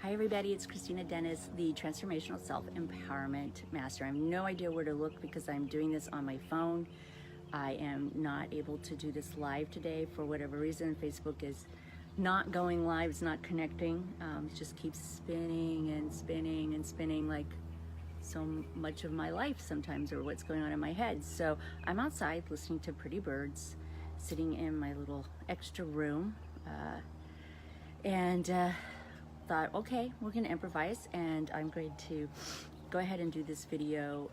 Hi everybody, it's Kristina Dennis, the Transformational Self-Empowerment Master. I have no idea where to look because I'm doing this on my phone. I am not able to do this live today for whatever reason. Facebook is not going live, it's not connecting. It just keeps spinning and spinning and spinning like so much of my life sometimes, or what's going on in my head. So I'm outside listening to pretty birds, sitting in my little extra room, and thought, okay, we're going to improvise, and I'm going to go ahead and do this video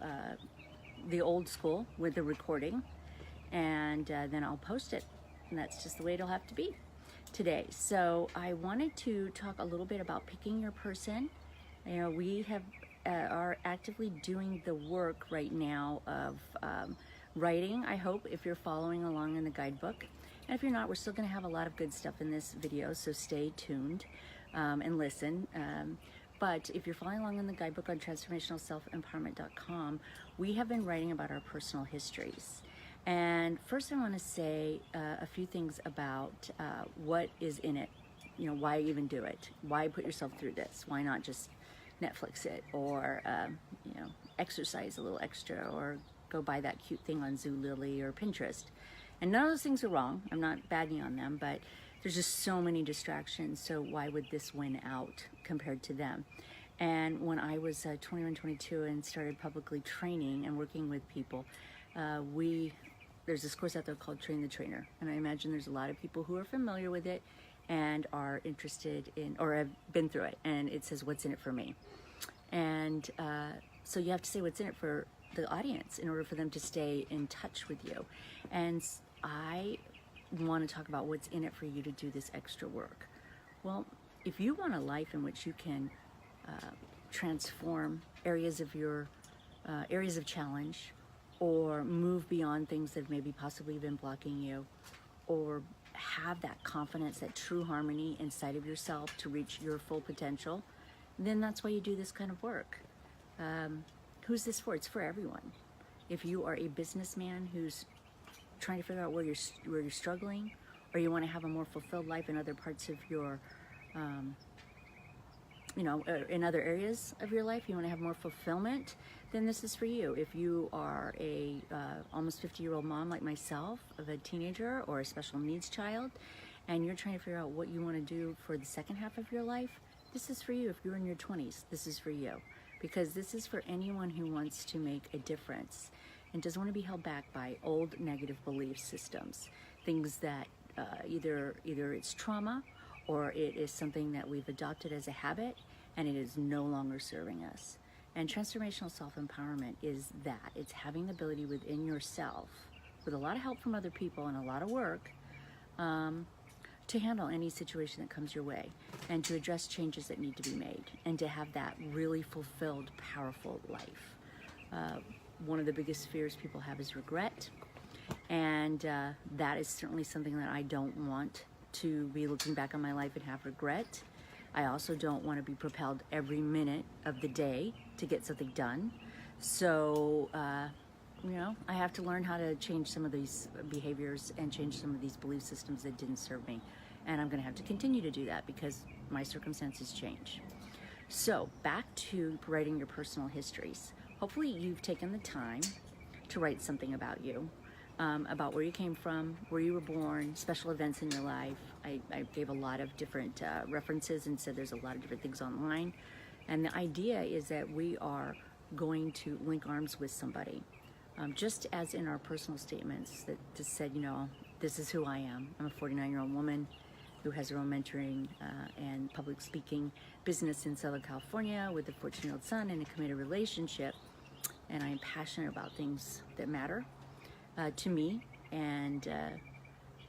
the old school with the recording, and then I'll post it, and that's just the way it'll have to be today. So I wanted to talk a little bit about picking your person. You know, we have are actively doing the work right now of writing, I hope, if you're following along in the guidebook. And if you're not, we're still going to have a lot of good stuff in this video, so stay tuned and listen. But if you're following along in the guidebook on transformationalselfempowerment.com, we have been writing about our personal histories. And first I want to say a few things about what is in it. You know, why even do it? Why put yourself through this? Why not just Netflix it, or you know, exercise a little extra, or go buy that cute thing on Zulily or Pinterest? And none of those things are wrong. I'm not bagging on them, but there's just so many distractions. So why would this win out compared to them? And when I was 21, 22 and started publicly training and working with people, there's this course out there called Train the Trainer. And I imagine there's a lot of people who are familiar with it and are interested in, or have been through it. And it says, what's in it for me? And so you have to say what's in it for the audience in order for them to stay in touch with you. And I want to talk about what's in it for you to do this extra work. Well, if you want a life in which you can transform areas of your areas of challenge, or move beyond things that have maybe possibly been blocking you, or have that confidence, that true harmony inside of yourself to reach your full potential, then that's why you do this kind of work. Who's this for? It's for everyone. If you are a businessman who's trying to figure out where you're struggling, or you want to have a more fulfilled life in other parts of your, you know, in other areas of your life, you want to have more fulfillment, then this is for you. If you are a almost 50-year-old mom like myself, of a teenager or a special needs child, and you're trying to figure out what you want to do for the second half of your life, this is for you. If you're in your 20s, this is for you, because this is for anyone who wants to make a difference and doesn't want to be held back by old negative belief systems, things that either it's trauma, or it is something that we've adopted as a habit and it is no longer serving us. And transformational self-empowerment is that. It's having the ability within yourself, with a lot of help from other people and a lot of work, to handle any situation that comes your way, and to address changes that need to be made, and to have that really fulfilled, powerful life. One of the biggest fears people have is regret, and that is certainly something that I don't want to be looking back on my life and have regret. I also don't want to be propelled every minute of the day to get something done. So, you know, I have to learn how to change some of these behaviors and change some of these belief systems that didn't serve me. And I'm going to have to continue to do that because my circumstances change. So back to writing your personal histories. Hopefully you've taken the time to write something about you, about where you came from, where you were born, special events in your life. I gave a lot of different references and said there's a lot of different things online. And the idea is that we are going to link arms with somebody. Just as in our personal statements that just said, you know, this is who I am. I'm a 49-year-old woman who has her own mentoring and public speaking business in Southern California with a 14-year-old son and a committed relationship. And I am passionate about things that matter to me, and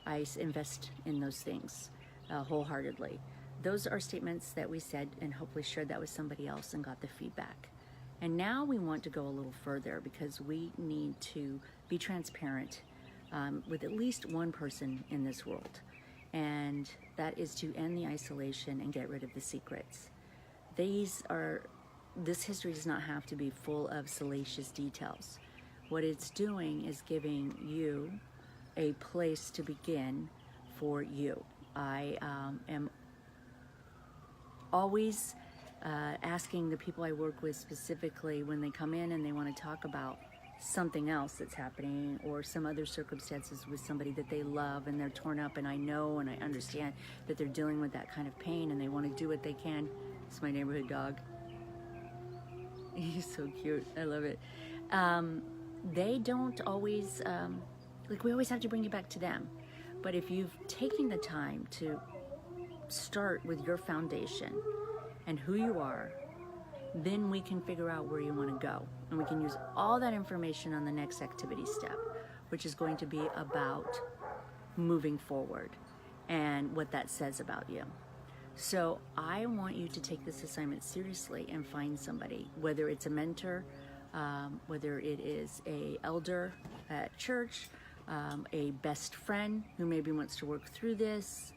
I invest in those things wholeheartedly. Those are statements that we said and hopefully shared that with somebody else and got the feedback. And now we want to go a little further because we need to be transparent with at least one person in this world. And that is to end the isolation and get rid of the secrets. This history does not have to be full of salacious details. What it's doing is giving you a place to begin for you. I am always asking the people I work with specifically when they come in and they want to talk about something else that's happening or some other circumstances with somebody that they love and they're torn up, and I know and I understand that they're dealing with that kind of pain and they want to do what they can. It's my neighborhood dog. He's so cute. I love it. They don't always, we always have to bring it back to them. But if you've taken the time to start with your foundation and who you are, then we can figure out where you want to go. And we can use all that information on the next activity step, which is going to be about moving forward and what that says about you. So I want you to take this assignment seriously and find somebody, whether it's a mentor, whether it is an elder at church, a best friend who maybe wants to work through this.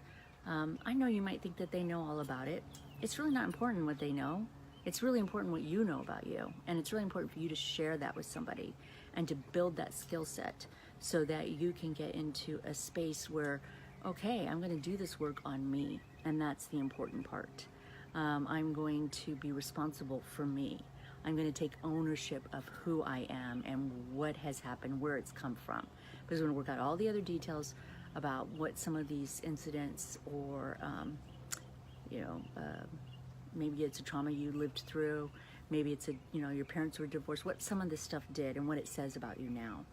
I know you might think that they know all about it. It's really not important what they know. It's really important what you know about you. And it's really important for you to share that with somebody and to build that skill set so that you can get into a space where, okay, I'm going to do this work on me. And that's the important part. I'm going to be responsible for me. I'm going to take ownership of who I am and what has happened, where it's come from. Because we're going to work out all the other details about what some of these incidents or, maybe it's a trauma you lived through. Maybe it's your parents were divorced. What some of this stuff did and what it says about you now,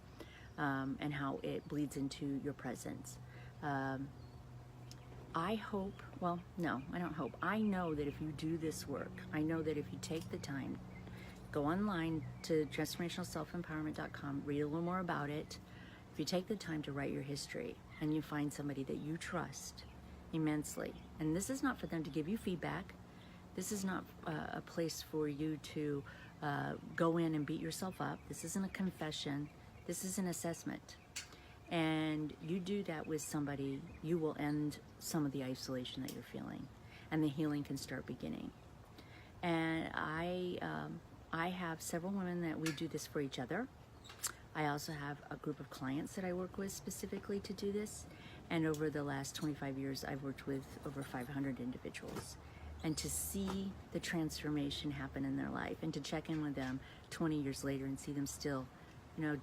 and how it bleeds into your presence. I hope, well, no, I don't hope. I know that if you do this work, I know that if you take the time, go online to transformationalselfempowerment.com, read a little more about it. If you take the time to write your history and you find somebody that you trust immensely, and this is not for them to give you feedback. This is not a place for you to go in and beat yourself up. This isn't a confession. This is an assessment. And you do that with somebody, you will end some of the isolation that you're feeling, and the healing can start beginning. And I have several women that we do this for each other. I also have a group of clients that I work with specifically to do this. And over the last 25 years, I've worked with over 500 individuals. And to see the transformation happen in their life and to check in with them 20 years later and see them still,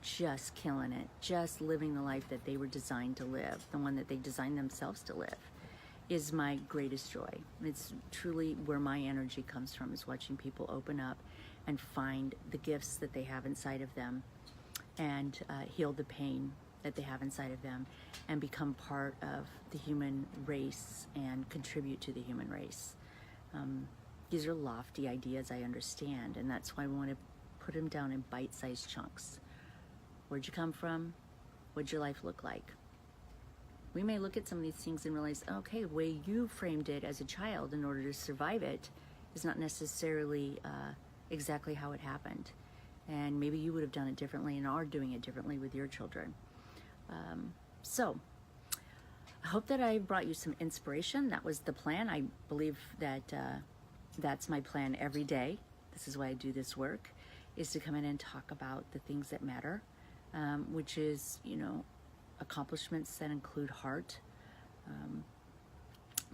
just killing it, just living the life that they were designed to live, the one that they designed themselves to live, is my greatest joy. It's truly where my energy comes from, is watching people open up and find the gifts that they have inside of them and heal the pain that they have inside of them and become part of the human race and contribute to the human race. These are lofty ideas, I understand, and that's why we want to put them down in bite-sized chunks. Where'd you come from? What'd your life look like? We may look at some of these things and realize, okay, the way you framed it as a child in order to survive it is not necessarily exactly how it happened. And maybe you would have done it differently and are doing it differently with your children. So I hope that I brought you some inspiration. That was the plan. I believe that that's my plan every day. This is why I do this work, is to come in and talk about the things that matter, which is, accomplishments that include heart,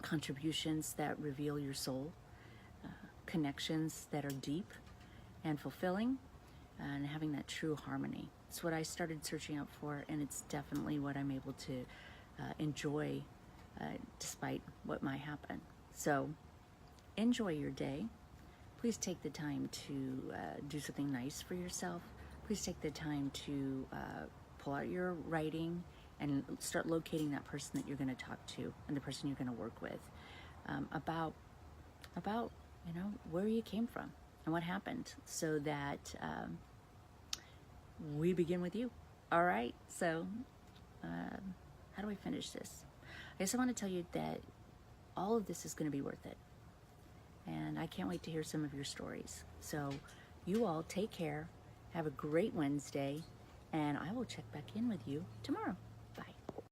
contributions that reveal your soul, connections that are deep and fulfilling, and having that true harmony. It's what I started searching out for, and it's definitely what I'm able to enjoy despite what might happen. So enjoy your day. Please take the time to do something nice for yourself. Please take the time to pull out your writing and start locating that person that you're going to talk to and the person you're going to work with about where you came from and what happened, so that we begin with you. All right. So how do I finish this? I guess I want to tell you that all of this is going to be worth it. And I can't wait to hear some of your stories. So you all take care. Have a great Wednesday. And I will check back in with you tomorrow.